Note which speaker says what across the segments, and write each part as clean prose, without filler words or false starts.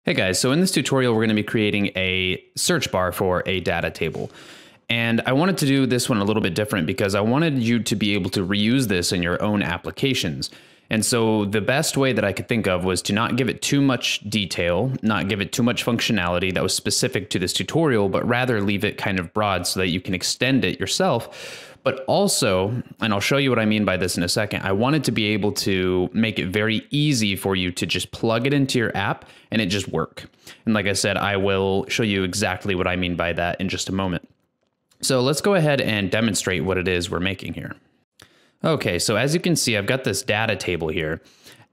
Speaker 1: Hey guys, so in this tutorial, we're going to be creating a search bar for a data table. And I wanted to do this one a little bit different because I wanted you to be able to reuse this in your own applications. And so the best way that I could think of was to not give it too much detail, not give it too much functionality that was specific to this tutorial, but rather leave it kind of broad so that you can extend it yourself. But also, and I'll show you what I mean by this in a second, I wanted to be able to make it very easy for you to just plug it into your app and it just work. And like I said, I will show you exactly what I mean by that in just a moment. So let's go ahead and demonstrate what it is we're making here. Okay, so as you can see, I've got this data table here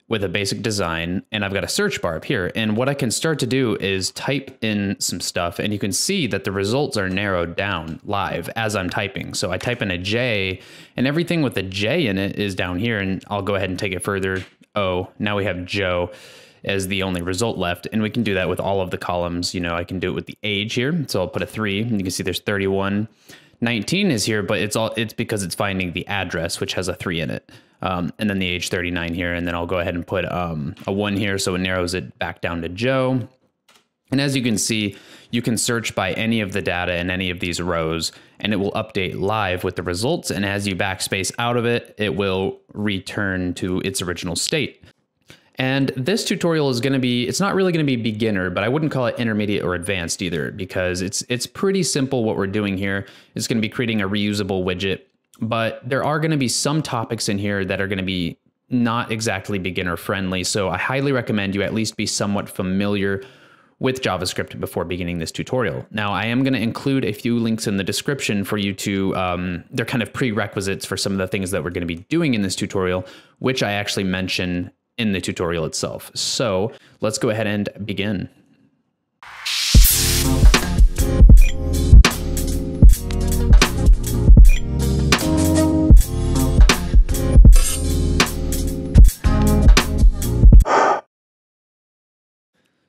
Speaker 1: with a basic design, and I've got a search bar up here. And what I can start to do is type in some stuff, and you can see that the results are narrowed down live as I'm typing. So I type in a J, and everything with a J in it is down here, and I'll go ahead and take it further. Oh, now we have Joe as the only result left, and we can do that with all of the columns. You know, I can do it with the age here, so I'll put a 3, and you can see there's 31. 19 is here, but it's because it's finding the address, which has a 3 in it. And then the age 39 here, and then I'll go ahead and put a 1 here, so it narrows it back down to Joe. And as you can see, you can search by any of the data in any of these rows, and it will update live with the results. And as you backspace out of it, it will return to its original state. And this tutorial is going to be, it's not really going to be beginner, but I wouldn't call it intermediate or advanced either, because it's pretty simple what we're doing here. It's going to be creating a reusable widget, but there are going to be some topics in here that are going to be not exactly beginner friendly. So I highly recommend you at least be somewhat familiar with JavaScript before beginning this tutorial. Now, I am going to include a few links in the description for you to, they're kind of prerequisites for some of the things that we're going to be doing in this tutorial, which I actually mention in the tutorial itself. So let's go ahead and begin.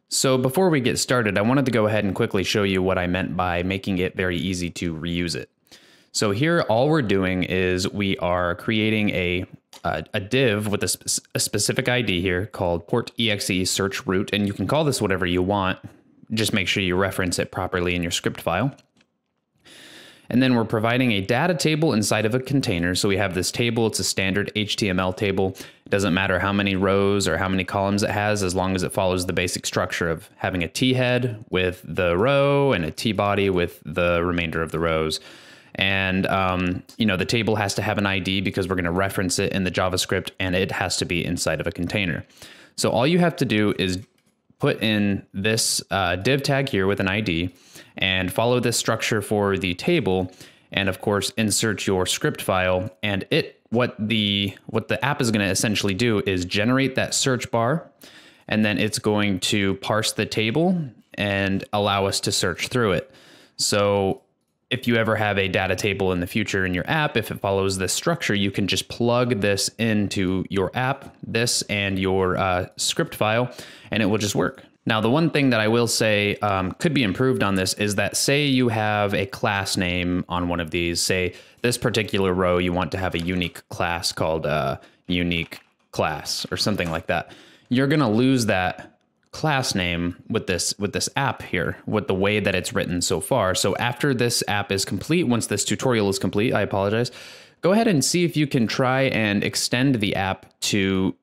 Speaker 1: So before we get started, I wanted to go ahead and quickly show you what I meant by making it very easy to reuse it. So here, all we're doing is we are creating a div with a specific ID here called PortEXE search root, and you can call this whatever you want. Just make sure you reference it properly in your script file. And then we're providing a data table inside of a container. So we have this table, it's a standard HTML table. It doesn't matter how many rows or how many columns it has, as long as it follows the basic structure of having a T head with the row and a T body with the remainder of the rows. And, you know, the table has to have an ID because we're going to reference it in the JavaScript, and it has to be inside of a container. So all you have to do is put in this div tag here with an ID and follow this structure for the table. And of course, insert your script file, and what the app is going to essentially do is generate that search bar, and then it's going to parse the table and allow us to search through it. So if you ever have a data table in the future in your app, if it follows this structure, you can just plug this into your app, this and your script file, and it will just work. Now, the one thing that I will say could be improved on this is that, say you have a class name on one of these, say this particular row, you want to have a unique class called unique class or something like that. You're going to lose that class name with this app here, with the way that it's written so far. So after this app is complete, once this tutorial is complete, I apologize, go ahead and see if you can try and extend the app to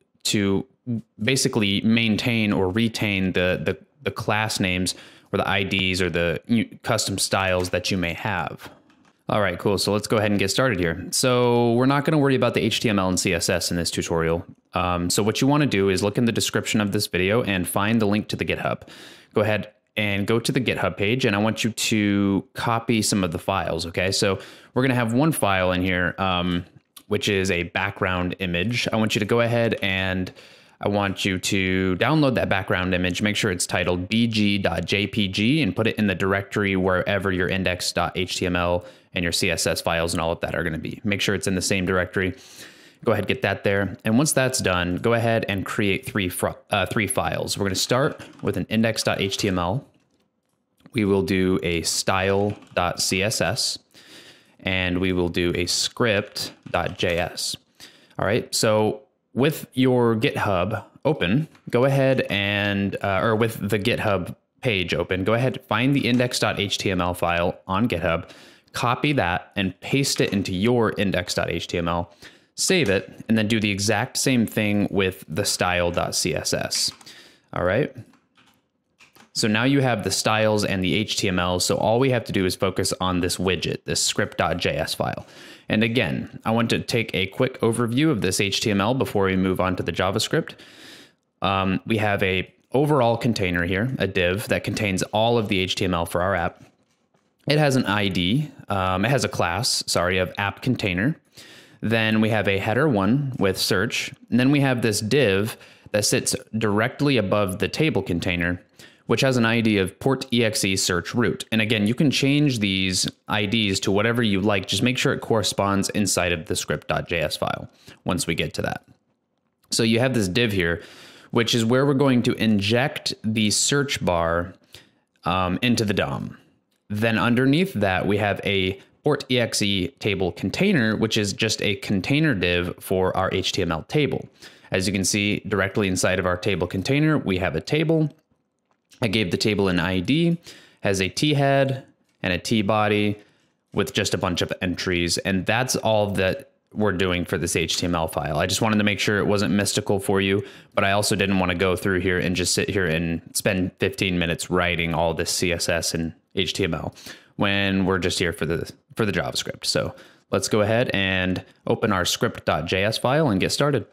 Speaker 1: basically maintain or retain the class names or the IDs or the custom styles that you may have. All right, cool. So let's go ahead and get started here. So we're not going to worry about the HTML and CSS in this tutorial. So what you want to do is look in the description of this video and find the link to the GitHub. Go ahead and go to the GitHub page, and I want you to copy some of the files. Okay, so we're going to have one file in here, which is a background image. I want you to go ahead and I want you to download that background image, make sure it's titled bg.jpg, and put it in the directory wherever your index.html and your CSS files and all of that are going to be. Make sure it's in the same directory. Go ahead, get that there. And once that's done, go ahead and create three files. We're going to start with an index.html. We will do a style.css, and we will do a script.js. All right, so with your GitHub, open, go ahead and, or with the GitHub page open, go ahead, find the index.html file on GitHub, copy that and paste it into your index.html, save it, and then do the exact same thing with the style.css. All right. So now you have the styles and the HTML. So all we have to do is focus on this widget, this script.js file. And again, I want to take a quick overview of this HTML before we move on to the JavaScript. We have a overall container here, a div that contains all of the HTML for our app. It has an ID, it has a class, sorry, of app container. Then we have a header one with search. And then we have this div that sits directly above the table container, which has an ID of PortEXE search root. And again, you can change these IDs to whatever you like. Just make sure it corresponds inside of the script.js file once we get to that. So you have this div here, which is where we're going to inject the search bar into the DOM. Then underneath that, we have a PortEXE table container, which is just a container div for our HTML table. As you can see, directly inside of our table container, we have a table. I gave the table an ID, has a T head and a T body with just a bunch of entries. And that's all that we're doing for this HTML file. I just wanted to make sure it wasn't mystical for you, but I also didn't want to go through here and just sit here and spend 15 minutes writing all this CSS and HTML when we're just here for the JavaScript. So let's go ahead and open our script.js file and get started.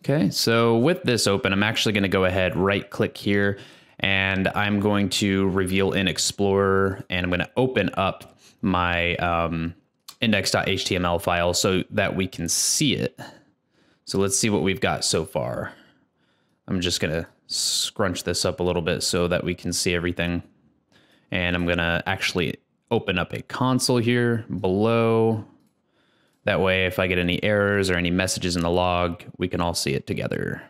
Speaker 1: Okay, so with this open, I'm actually going to go ahead, right click here, and I'm going to reveal in Explorer, and I'm going to open up my index.html file so that we can see it. So let's see what we've got so far. I'm just going to scrunch this up a little bit so that we can see everything. And I'm going to actually open up a console here below. That way, if I get any errors or any messages in the log, we can all see it together.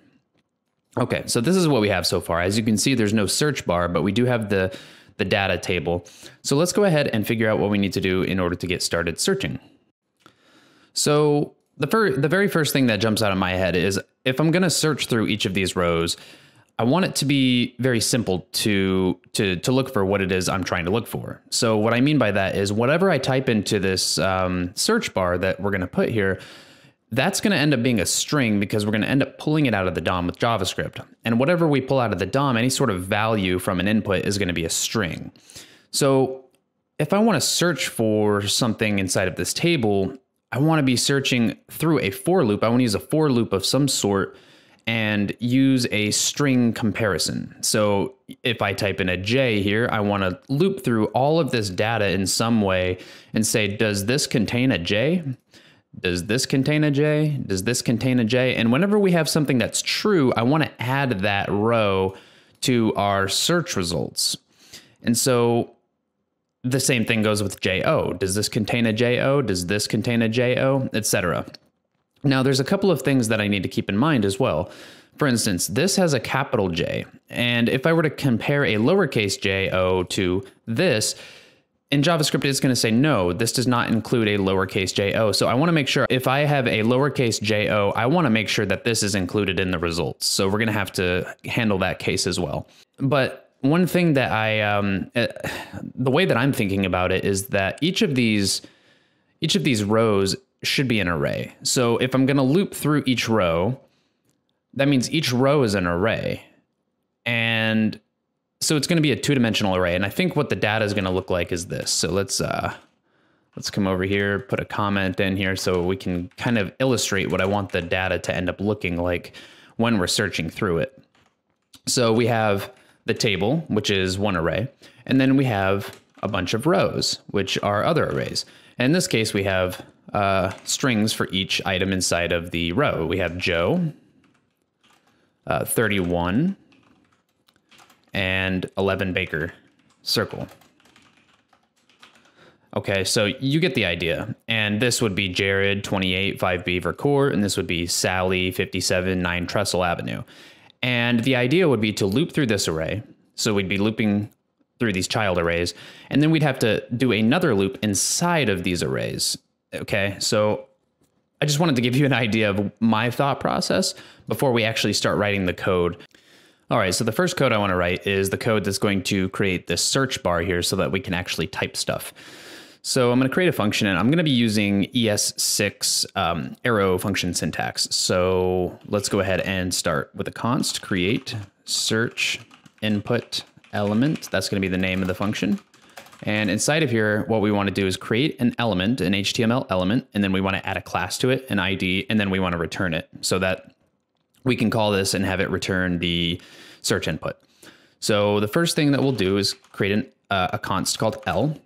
Speaker 1: Okay, so this is what we have so far. As you can see, there's no search bar, but we do have the data table. So let's go ahead and figure out what we need to do in order to get started searching. So the very first thing that jumps out of my head is if I'm going to search through each of these rows, I want it to be very simple to look for what it is I'm trying to look for. So what I mean by that is whatever I type into this search bar that we're going to put here, that's going to end up being a string because we're going to end up pulling it out of the DOM with JavaScript. And whatever we pull out of the DOM, any sort of value from an input is going to be a string. So if I want to search for something inside of this table, I want to be searching through a for loop. I want to use a for loop of some sort and use a string comparison. So if I type in a J here, I want to loop through all of this data in some way and say, does this contain a J? Does this contain a J? Does this contain a J? And whenever we have something that's true, I want to add that row to our search results. And so the same thing goes with JO. Does this contain a JO? Does this contain a JO? Etc. Now, there's a couple of things that I need to keep in mind as well. For instance, this has a capital J. And if I were to compare a lowercase jo to this, in JavaScript, it's going to say, no, this does not include a lowercase jo. So I want to make sure if I have a lowercase jo, I want to make sure that this is included in the results. So we're going to have to handle that case as well. But one thing that the way that I'm thinking about it is that each of these rows should be an array. So if I'm going to loop through each row, that means each row is an array. And so it's going to be a two-dimensional array. And I think what the data is going to look like is this. So let's come over here, put a comment in here so we can kind of illustrate what I want the data to end up looking like when we're searching through it. So we have the table, which is one array, and then we have a bunch of rows, which are other arrays. And in this case, we have strings for each item inside of the row. We have Joe, 31, and 11 Baker circle. Okay, so you get the idea. And this would be Jared, 28, 5 Beaver Court, and this would be Sally, 57, 9 Trestle Avenue. And the idea would be to loop through this array. So we'd be looping through these child arrays, and then we'd have to do another loop inside of these arrays. Okay, so I just wanted to give you an idea of my thought process before we actually start writing the code. All right, so the first code I want to write is the code that's going to create this search bar here so that we can actually type stuff. So I'm going to create a function, and I'm going to be using ES6 arrow function syntax. So let's go ahead and start with a const create search input element. That's going to be the name of the function. And inside of here, what we want to do is create an element, an HTML element, and then we want to add a class to it, an ID, and then we want to return it so that we can call this and have it return the search input. So the first thing that we'll do is create a const called L,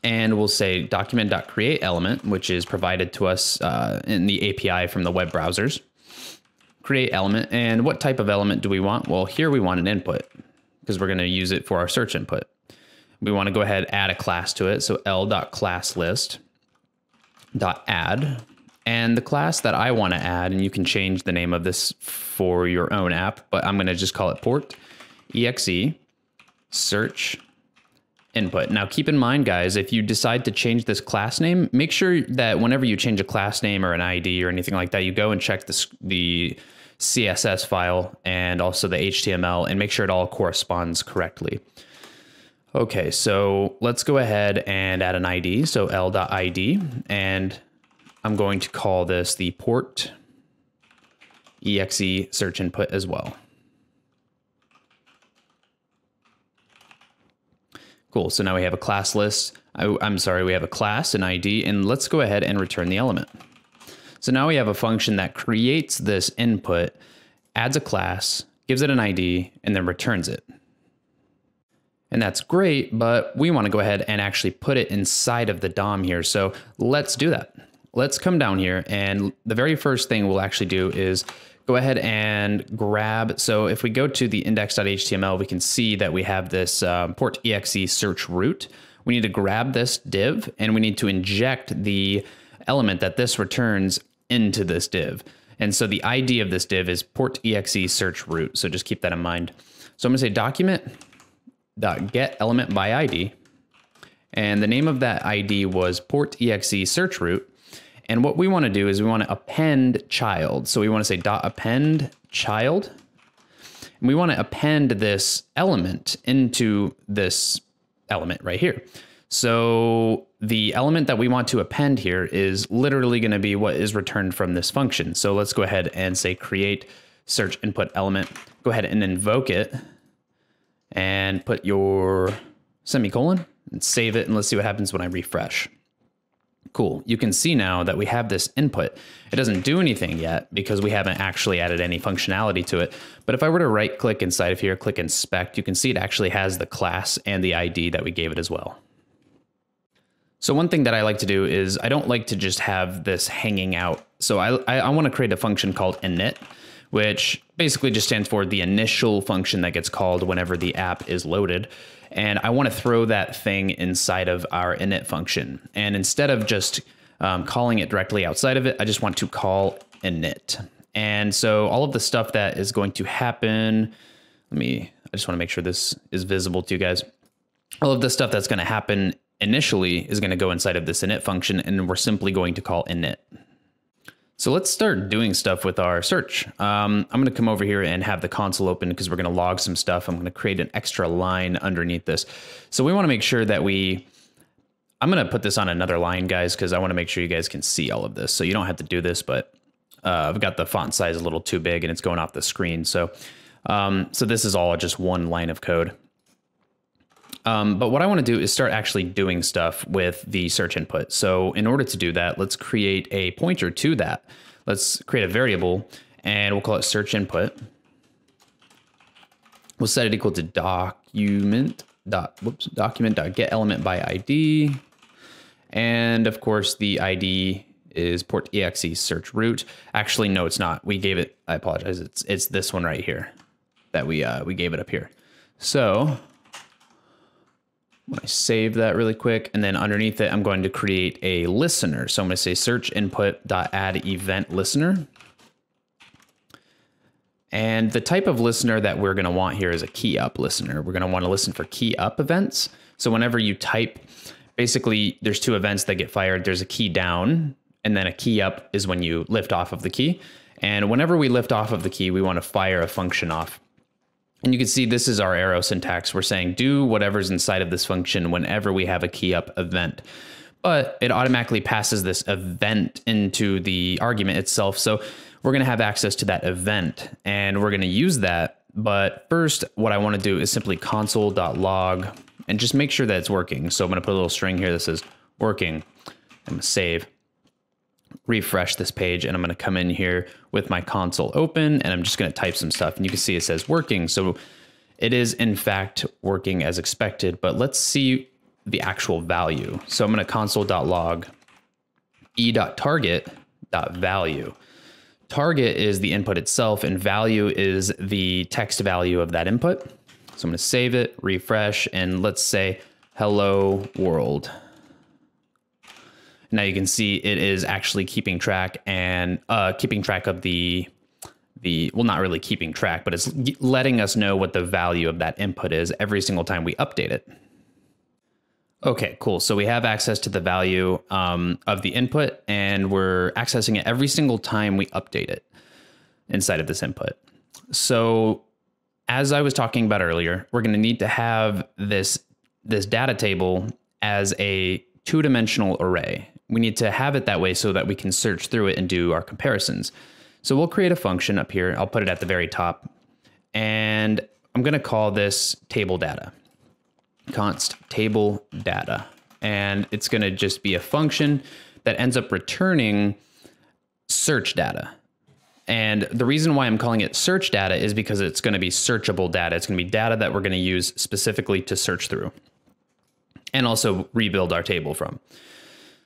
Speaker 1: and we'll say document.create element, which is provided to us in the API from the web browsers. Create element, and what type of element do we want? Well, here we want an input because we're going to use it for our search input. We want to go ahead and add a class to it. So l.classList.add. And the class that I want to add, and you can change the name of this for your own app, but I'm going to just call it PortEXE search input. Now keep in mind, guys, if you decide to change this class name, make sure that whenever you change a class name or an ID or anything like that, you go and check the CSS file and also the HTML and make sure it all corresponds correctly. Okay, so let's go ahead and add an ID. So l.id, and I'm going to call this the PortEXE search input as well. Cool, so now we have a class list. I'm sorry, we have a class, an ID, and let's go ahead and return the element. So now we have a function that creates this input, adds a class, gives it an ID, and then returns it. And that's great, but we want to go ahead and actually put it inside of the DOM here. So let's do that. Let's come down here, and the very first thing we'll actually do is go ahead and grab. So if we go to the index.html, we can see that we have this PortEXE search root. We need to grab this div, and we need to inject the element that this returns into this div. And so the ID of this div is PortEXE search root. So just keep that in mind. So I'm going to say document.get element by ID, and the name of that ID was PortEXE search root. And what we want to do is we want to append child. So we want to say .append child, and we want to append this element into this element right here. So the element that we want to append here is literally going to be what is returned from this function. So let's go ahead and say create search input element. Go ahead and invoke it and put your semicolon and save it. And let's see what happens when I refresh. Cool. You can see now that we have this input. It doesn't do anything yet because we haven't actually added any functionality to it. But if I were to right click inside of here, click inspect, you can see it actually has the class and the ID that we gave it as well. So one thing that I like to do is I don't like to just have this hanging out. So I want to create a function called init, which basically just stands for the initial function that gets called whenever the app is loaded. And I want to throw that thing inside of our init function. And instead of just calling it directly outside of it, I just want to call init. And so all of the stuff that is going to happen, I just want to make sure this is visible to you guys. All of the stuff that's going to happen initially is going to go inside of this init function, and we're simply going to call init. So let's start doing stuff with our search. I'm going to come over here and have the console open because we're going to log some stuff. I'm going to create an extra line underneath this. So we want to make sure that I'm going to put this on another line, guys, because I want to make sure you guys can see all of this. So you don't have to do this, but I've got the font size a little too big and it's going off the screen. So this is all just one line of code. But what I want to do is start actually doing stuff with the search input. So in order to do that, let's create a pointer to that. Let's create a variable and we'll call it search input. We'll set it equal to document.get element by ID. And of course the ID is PortEXE search root. Actually, no, it's not. We gave it, I apologize. It's this one right here that we gave it up here. So I'm going to save that really quick, and then underneath it, I'm going to create a listener. So I'm going to say search input.add event listener. And the type of listener that we're going to want here is a key up listener. We're going to want to listen for key up events. So whenever you type, basically there's two events that get fired. There's a key down, and then a key up is when you lift off of the key. And whenever we lift off of the key, we want to fire a function off. And you can see this is our arrow syntax. We're saying do whatever's inside of this function whenever we have a key up event. But it automatically passes this event into the argument itself. So we're going to have access to that event and we're going to use that. But first, what I want to do is simply console.log and just make sure that it's working. So I'm going to put a little string here that says working. I'm going to save, refresh this page, and I'm going to come in here with my console open and I'm just going to type some stuff and you can see it says working. So it is in fact working as expected, but let's see the actual value. So I'm going to console.log e.target.value. Target is the input itself and value is the text value of that input. So I'm going to save it, refresh, and let's say hello world. Now you can see it is actually keeping track and keeping track of well, not really keeping track, but it's letting us know what the value of that input is every single time we update it. Okay, cool. So we have access to the value of the input and we're accessing it every single time we update it inside of this input. So as I was talking about earlier, we're going to need to have this data table as a two-dimensional array. We need to have it that way so that we can search through it and do our comparisons. So we'll create a function up here. I'll put it at the very top and I'm going to call this table data. Const table data, and it's going to just be a function that ends up returning search data. And the reason why I'm calling it search data is because it's going to be searchable data. It's going to be data that we're going to use specifically to search through and also rebuild our table from.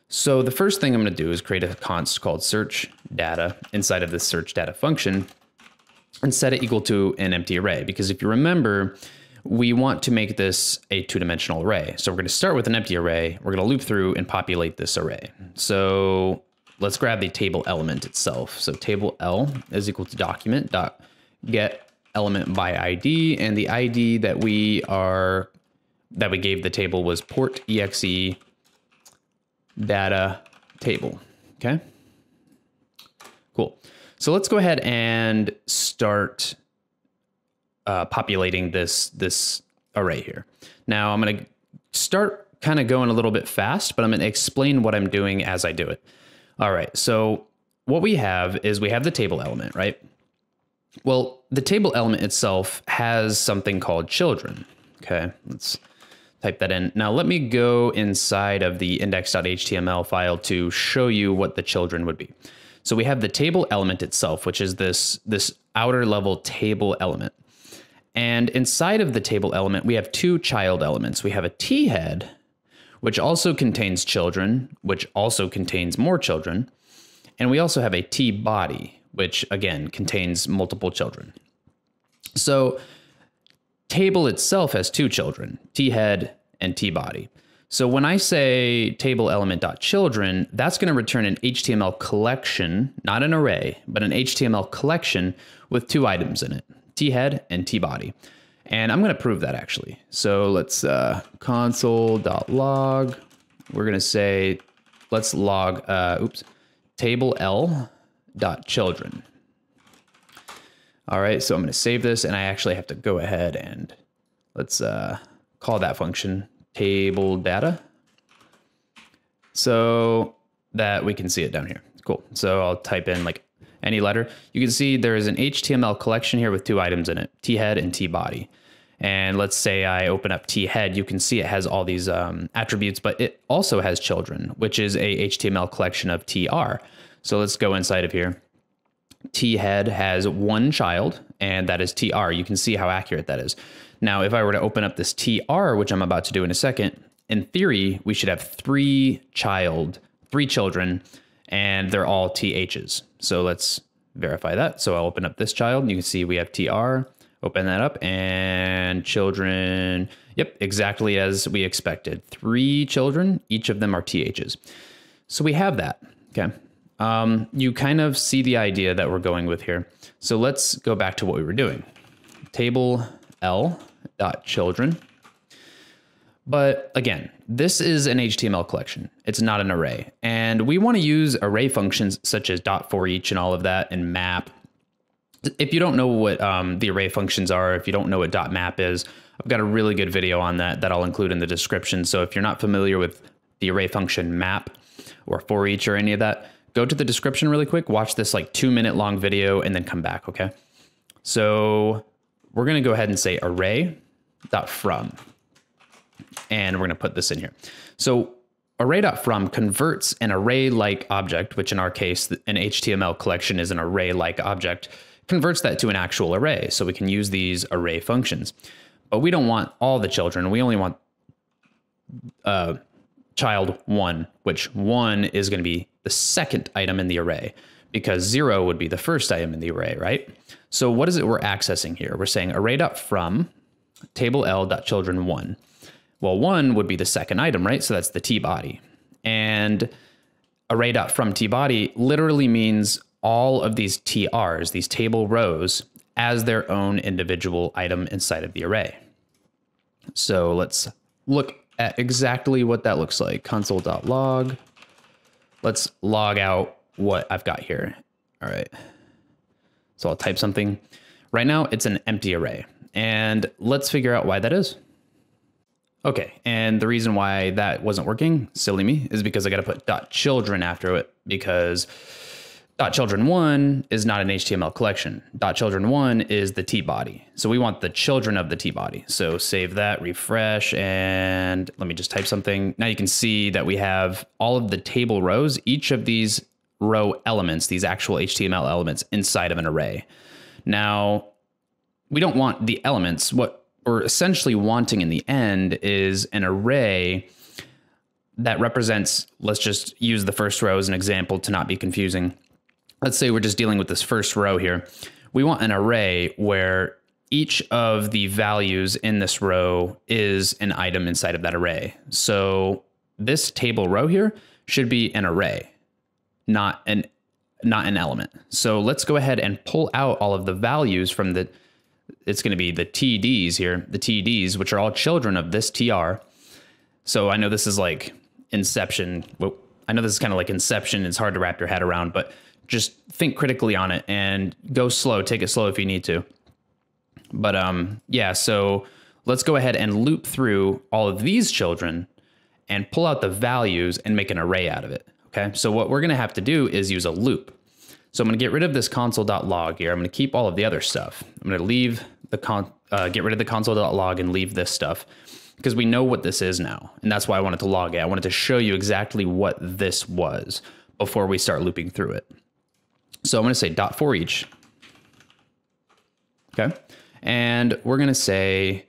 Speaker 1: So the first thing I'm going to do is create a const called search data inside of this search data function and set it equal to an empty array, because if you remember, we want to make this a two-dimensional array. So we're going to start with an empty array. We're going to loop through and populate this array. So let's grab the table element itself. So table L is equal to document.get element by ID. And the ID that we gave the table was PortEXE data table. Okay, cool. So let's go ahead and start populating this array here. Now I'm going to start kind of going a little bit fast, but I'm going to explain what I'm doing as I do it. All right. So what we have is we have the table element, right? Well, the table element itself has something called children. Okay. Let's type that in. Now let me go inside of the index.html file to show you what the children would be. So we have the table element itself, which is this outer level table element. And inside of the table element, we have two child elements. We have a T head, which also contains children, which also contains more children. And we also have a T body, which again contains multiple children. So table itself has two children, T head and T body. So when I say table element.children, that's going to return an HTML collection, not an array, but an HTML collection with two items in it, T head and T body. And I'm going to prove that actually. So let's console.log. We're going to say, let's log, table L.children. All right, so I'm going to save this and I actually have to go ahead and let's call that function table data so that we can see it down here. Cool. So I'll type in like any letter. You can see there is an HTML collection here with two items in it, T head and T body. And let's say I open up T head, you can see it has all these attributes, but it also has children, which is a HTML collection of TR. So let's go inside of here. T head has one child and that is TR. You can see how accurate that is. Now, if I were to open up this TR, which I'm about to do in a second, in theory, we should have three children, and they're all THs. So let's verify that. So I'll open up this child, and you can see we have TR, open that up, and children, yep, exactly as we expected. Three children, each of them are THs. So we have that, okay? You kind of see the idea that we're going with here. So let's go back to what we were doing. Table L.children. But again, this is an HTML collection. It's not an array. And we want to use array functions such as .forEach and all of that and map. If you don't know what the array functions are, if you don't know what .map is, I've got a really good video on that I'll include in the description. So if you're not familiar with the array function map or forEach or any of that, go to the description really quick, watch this like 2-minute long video and then come back, okay? So we're gonna go ahead and say array.from, and we're gonna put this in here. So array.from converts an array-like object, which in our case, an HTML collection is an array-like object, converts that to an actual array. So we can use these array functions, but we don't want all the children. We only want child 1, which 1 is going to be the second item in the array because 0 would be the first item in the array, right? So what is it we're accessing here? We're saying array.from table L.children1. Well, 1 would be the second item, right? So that's the T body. And array.from T body literally means all of these TRs, these table rows, as their own individual item inside of the array. So let's look at exactly what that looks like. Console.log. Let's log out what I've got here. All right. So I'll type something. Right now it's an empty array. And let's figure out why that is. Okay, and the reason why that wasn't working, silly me, is because I got to put .children after it because .children1 is not an HTML collection. .children1 is the T body. So we want the children of the T body. So save that, refresh, and let me just type something. Now you can see that we have all of the table rows, each of these row elements, these actual HTML elements inside of an array. Now, we don't want the elements. What we're essentially wanting in the end is an array that represents, let's just use the first row as an example to not be confusing. Let's say we're just dealing with this first row here. We want an array where each of the values in this row is an item inside of that array. So this table row here should be an array, not an element. So let's go ahead and pull out all of the values from it's going to be the TDs here, the TDs, which are all children of this TR. So I know this is like Inception. Well, I know this is kind of like Inception. It's hard to wrap your head around, but just think critically on it and go slow. Take it slow if you need to. But yeah, so let's go ahead and loop through all of these children and pull out the values and make an array out of it. Okay, so what we're going to have to do is use a loop. So I'm going to get rid of this console.log here. I'm going to keep all of the other stuff. I'm going to leave the get rid of the console.log and leave this stuff because we know what this is now. And that's why I wanted to log it. I wanted to show you exactly what this was before we start looping through it. So I'm going to say .forEach. Okay. And we're going to say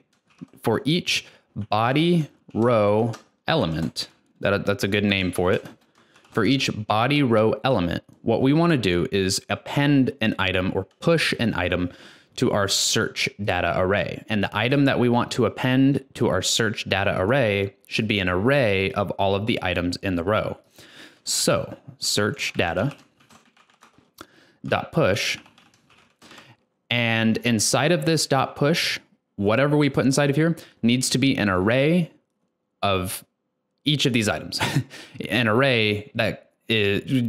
Speaker 1: for each body row element, that's a good name for it. For each body row element, what we want to do is append an item or push an item to our search data array. And the item that we want to append to our search data array should be an array of all of the items in the row. So search data dot push, and inside of this dot push, whatever we put inside of here needs to be an array of each of these items. An array that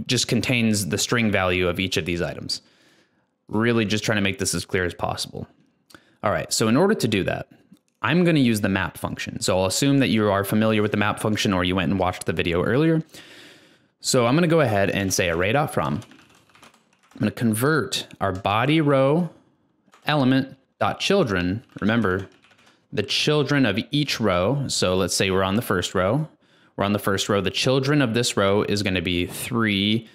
Speaker 1: just contains the string value of each of these items. Really just trying to make this as clear as possible. All right, so in order to do that, I'm going to use the map function. So I'll assume that you are familiar with the map function or you went and watched the video earlier. So I'm going to go ahead and say array.from. I'm going to convert our body row element dot children. Remember, the children of each row. So let's say we're on the first row. We're on the first row. The children of this row is going to be 3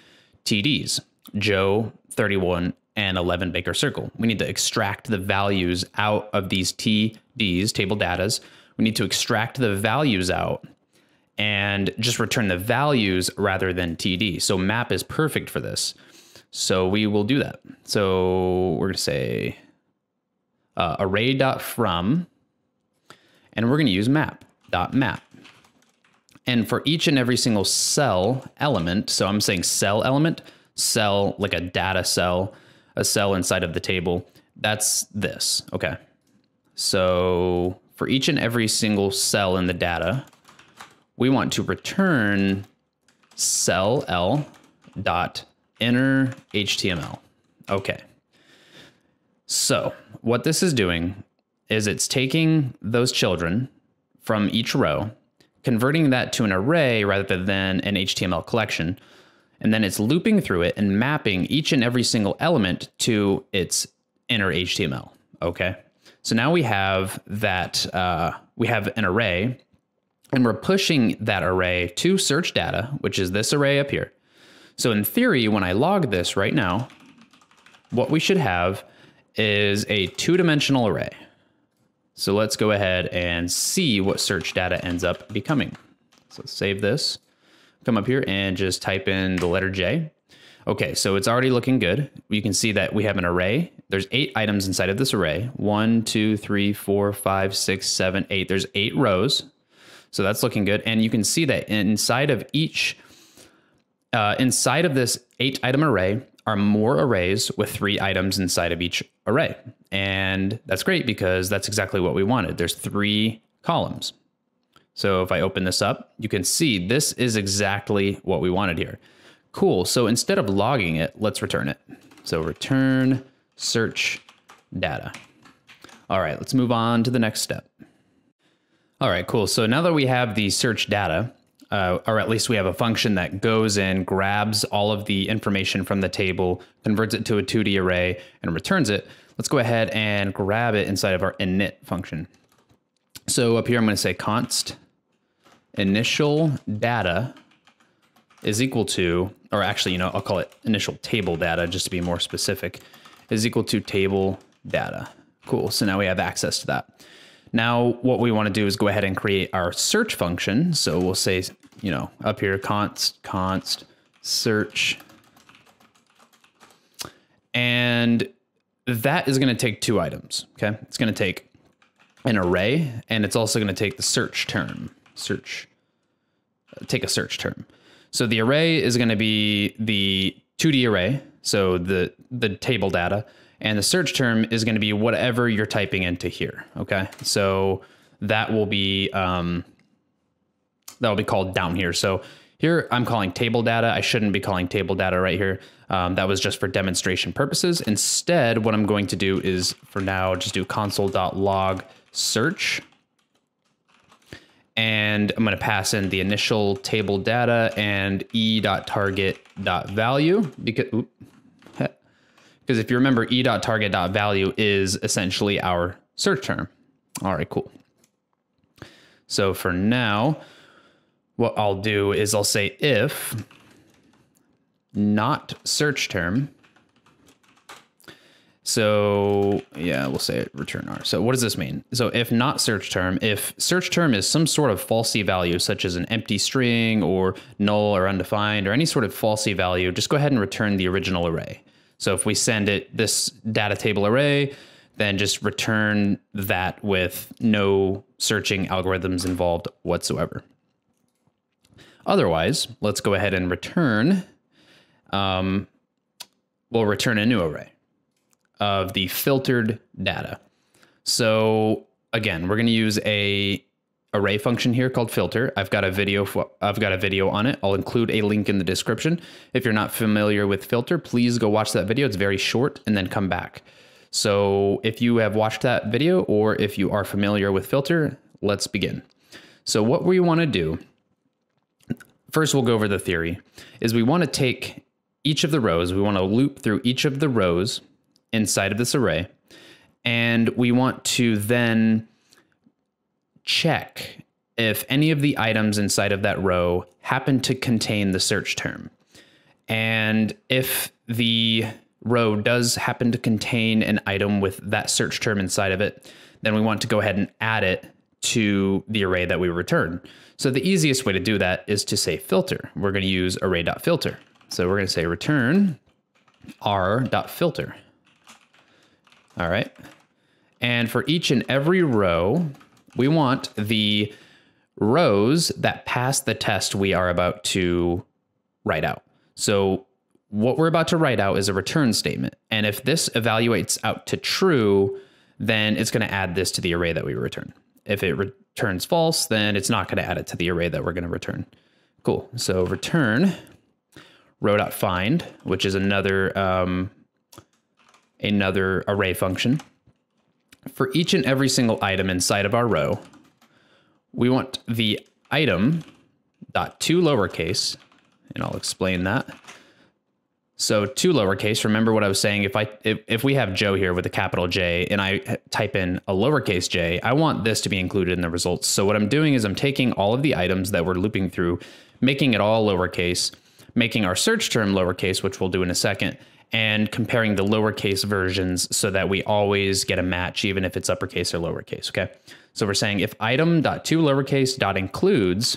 Speaker 1: TDs, Joe, 31, and 11 Baker Circle. We need to extract the values out of these TDs, table datas. We need to extract the values out and just return the values rather than TD. So map is perfect for this. So we will do that. So we're going to say array.from, and we're going to use map.map. And for each and every single cell element, so I'm saying cell element, cell like a data cell, a cell inside of the table, that's this. Okay. So for each and every single cell in the data, we want to return cell L dot inner HTML. Okay. So what this is doing is it's taking those children from each row, converting that to an array rather than an HTML collection, and then it's looping through it and mapping each and every single element to its inner HTML. Okay. So now we have that, we have an array, and we're pushing that array to search data, which is this array up here. So in theory, when I log this right now, what we should have is a two-dimensional array. So let's go ahead and see what search data ends up becoming. So save this, come up here and just type in the letter J. Okay, so it's already looking good. You can see that we have an array. There's 8 items inside of this array. 1, 2, 3, 4, 5, 6, 7, 8. There's 8 rows. So that's looking good. And you can see that inside of each, inside of this 8-item array are more arrays with 3 items inside of each array. And that's great because that's exactly what we wanted. There's 3 columns. So if I open this up, you can see this is exactly what we wanted here. Cool. So instead of logging it, let's return it. So return search data. All right, let's move on to the next step. All right, cool. So now that we have the search data, or at least we have a function that goes in, grabs all of the information from the table, converts it to a 2D array, and returns it, let's go ahead and grab it inside of our init function. So up here, I'm going to say const initial data is equal to, or actually, I'll call it initial table data just to be more specific, is equal to table data. Cool. So now we have access to that. Now, what we want to do is go ahead and create our search function. So we'll say, up here, const search. And that is going to take 2 items. Okay. It's going to take an array, and it's also going to take the search term. Take a search term. So the array is going to be the 2D array, so the table data, and the search term is going to be whatever you're typing into here. Okay, so that will be called down here. So here I'm calling table data. I shouldn't be calling table data right here. That was just for demonstration purposes. Instead, what I'm going to do is for now just do console.log search. And I'm going to pass in the initial table data and e.target.value because if you remember, e.target.value is essentially our search term. All right, cool. So for now, what I'll do is I'll say if not search term. So yeah, we'll say return R. So what does this mean? So if not search term, if search term is some sort of falsy value, such as an empty string or null or undefined or any sort of falsy value, just go ahead and return the original array. So if we send it this data table array, then just return that with no searching algorithms involved whatsoever. Otherwise, let's go ahead and return, we'll return a new array of the filtered data. So again, we're going to use a array function here called filter. I've got a video on it. I'll include a link in the description. If you're not familiar with filter, please go watch that video. It's very short, and then come back. So if you have watched that video or if you are familiar with filter, let's begin. So what we want to do, first we'll go over the theory, is we want to take each of the rows, we want to loop through each of the rows inside of this array, and we want to then check if any of the items inside of that row happen to contain the search term. And if the row does happen to contain an item with that search term inside of it, then we want to go ahead and add it to the array that we return. So the easiest way to do that is to say filter. We're going to use array.filter. So we're going to say return r.filter. All right. And for each and every row, we want the rows that pass the test we are about to write out. So what we're about to write out is a return statement. And if this evaluates out to true, then it's going to add this to the array that we return. If it returns false, then it's not going to add it to the array that we're going to return. Cool. So return row.find, which is another array function. For each and every single item inside of our row, we want the item dot to lowercase, and I'll explain that. So to lowercase, remember what I was saying, if we have Joe here with a capital J and I type in a lowercase j, I want this to be included in the results. So what I'm doing is I'm taking all of the items that we're looping through, making it all lowercase, making our search term lowercase, which we'll do in a second, and comparing the lowercase versions so that we always get a match, even if it's uppercase or lowercase, okay? So we're saying if item.toLowercase.includes,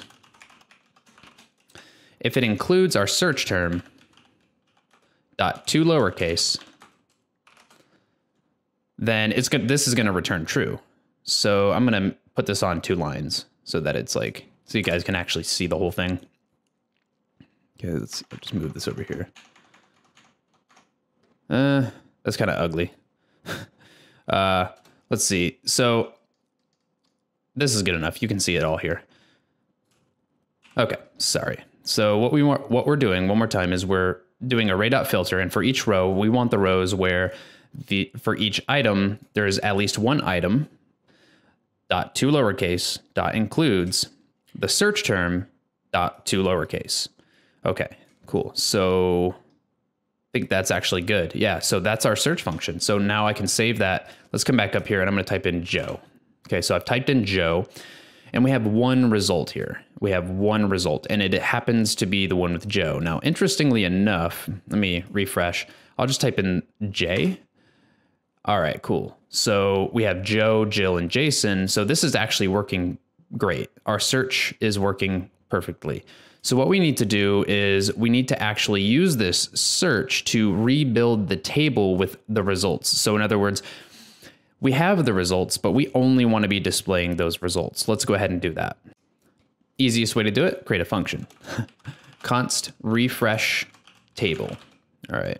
Speaker 1: if it includes our search term, .toLowercase, then this is going to return true. So I'm going to put this on 2 lines so that it's like, so you guys can actually see the whole thing. Okay, I'll just move this over here. That's kind of ugly. Let's see. So this is good enough. You can see it all here. Okay, sorry. So what we're doing one more time is we're doing array.filter, and for each row, we want the rows where for each item, there's at least one item .to lowercase .includes the search term .to lowercase. Okay, cool. So I think that's actually good. Yeah, so that's our search function. So now I can save that. Let's come back up here and I'm going to type in Joe. Okay, so I've typed in Joe and we have one result here. We have one result and it happens to be the one with Joe. Now, interestingly enough, let me refresh. I'll just type in J. All right, cool. So we have Joe, Jill, and Jason. So this is actually working great. Our search is working perfectly. So what we need to do is we need to actually use this search to rebuild the table with the results. So in other words, we have the results, but we only want to be displaying those results. Let's go ahead and do that. Easiest way to do it, create a function. Const refresh table. All right.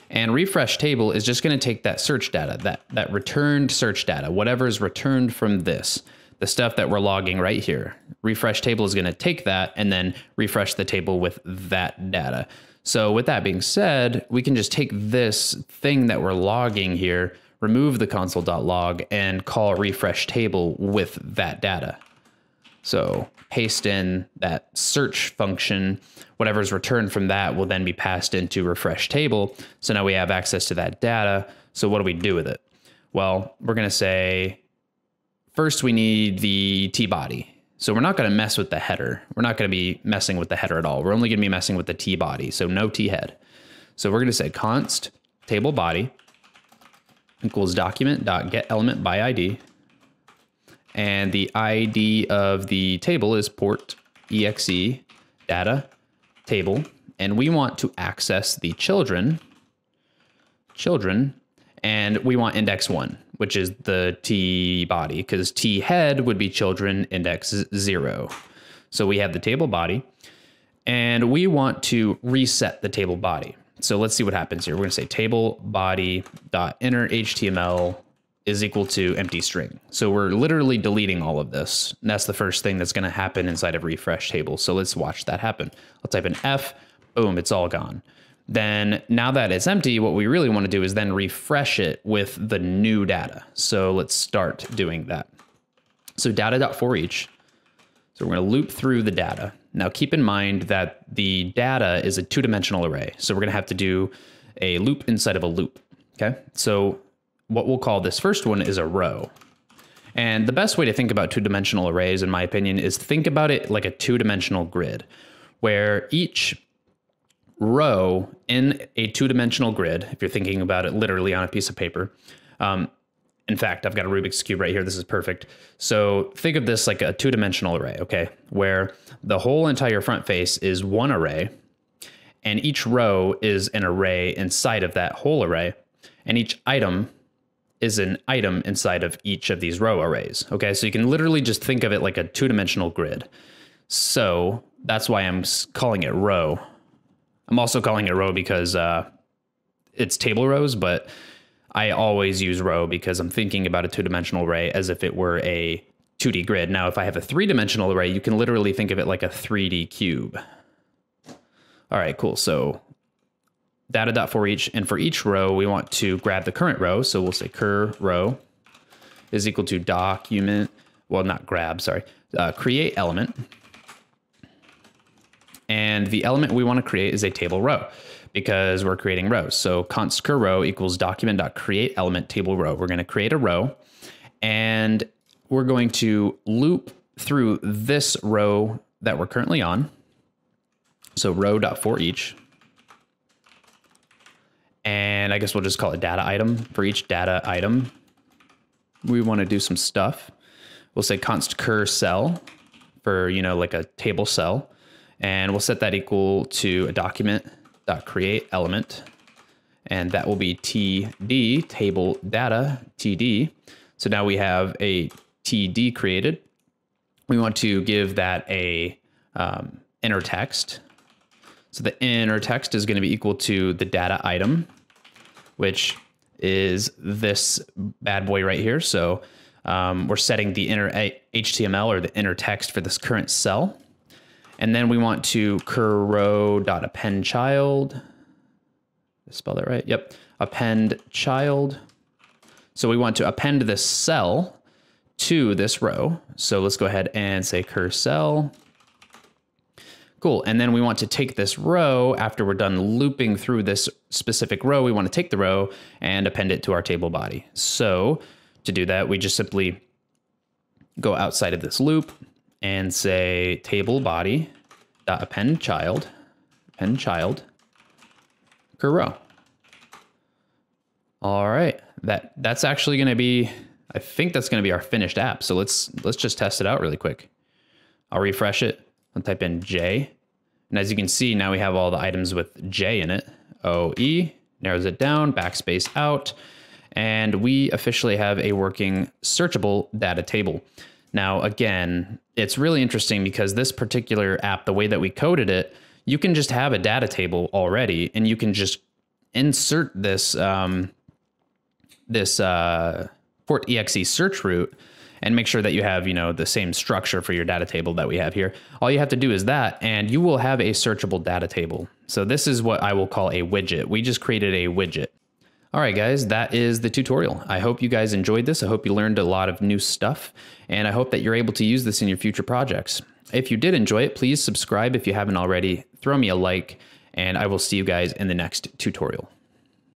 Speaker 1: And refresh table is just going to take that search data, that returned search data, whatever is returned from this, the stuff that we're logging right here. Refresh table is going to take that and then refresh the table with that data. So with that being said, we can just take this thing that we're logging here, remove the console.log and call refresh table with that data. So paste in that search function, whatever's returned from that will then be passed into refresh table. So now we have access to that data. So what do we do with it? Well, we're going to say, first we need the T body. So we're not going to mess with the header. We're not going to be messing with the header at all. We're only going to be messing with the T body. So no T head. So we're going to say const table body equals document.getElementById. And the ID of the table is PortEXE data table. And we want to access the children, and we want index 1, which is the T body, because T head would be children index 0. So we have the table body, and we want to reset the table body. So let's see what happens here. We're going to say table body dot inner HTML is equal to empty string. So we're literally deleting all of this. And that's the first thing that's going to happen inside of refresh table. So let's watch that happen. I'll type in F, boom, it's all gone. Then now that it's empty, what we really want to do is then refresh it with the new data. So let's start doing that. So data.forEach. So we're going to loop through the data. Now keep in mind that the data is a 2-dimensional array. So we're going to have to do a loop inside of a loop. Okay. So what we'll call this first one is a row. And the best way to think about 2-dimensional arrays, in my opinion, is think about it like a 2-dimensional grid, where each row in a 2-dimensional grid, if you're thinking about it literally on a piece of paper. In fact, I've got a Rubik's Cube right here. This is perfect. So think of this like a 2-dimensional array, okay? Where the whole entire front face is one array, and each row is an array inside of that whole array, and each item is an item inside of each of these row arrays, okay? So you can literally just think of it like a 2-dimensional grid. So that's why I'm calling it row. I'm also calling it row because it's table rows, but I always use row because I'm thinking about a 2-dimensional array as if it were a 2D grid. Now, if I have a 3-dimensional array, you can literally think of it like a 3D cube. All right, cool. So data.forEach, and for each row, we want to grab the current row. So we'll say cur row is equal to document, well, not grab, sorry, create element. And the element we want to create is a table row because we're creating rows. So const cur row equals document.create element table row. We're going to create a row, and we're going to loop through this row that we're currently on. So row.forEach. And I guess we'll just call it data item. For each data item, we want to do some stuff. We'll say const cur cell for, like a table cell. And we'll set that equal to a document.create element. And that will be TD, table data, TD. So now we have a TD created. We want to give that a inner text. So the inner text is going to be equal to the data item, which is this bad boy right here. So we're setting the inner HTML or the inner text for this current cell. And then we want to cur row.append child. Did I spell that right? Yep. Append child. So we want to append this cell to this row. So let's go ahead and say cur cell. Cool. And then we want to take this row after we're done looping through this specific row. We want to take the row and append it to our table body. So to do that, we just simply go outside of this loop and say table body dot append child cur row. All right. That's actually going to be, I think that's going to be our finished app. So let's just test it out really quick. I'll refresh it. I'll type in J. And as you can see, now we have all the items with J in it. OE, narrows it down, backspace out. And we officially have a working searchable data table. Now, again, it's really interesting because this particular app, the way that we coded it, you can just have a data table already, and you can just insert this, PortEXE search route and make sure that you have, the same structure for your data table that we have here. All you have to do is that, and you will have a searchable data table. So this is what I will call a widget. We just created a widget. All right, guys, that is the tutorial. I hope you guys enjoyed this. I hope you learned a lot of new stuff, and I hope that you're able to use this in your future projects. If you did enjoy it, please subscribe if you haven't already. Throw me a like, and I will see you guys in the next tutorial.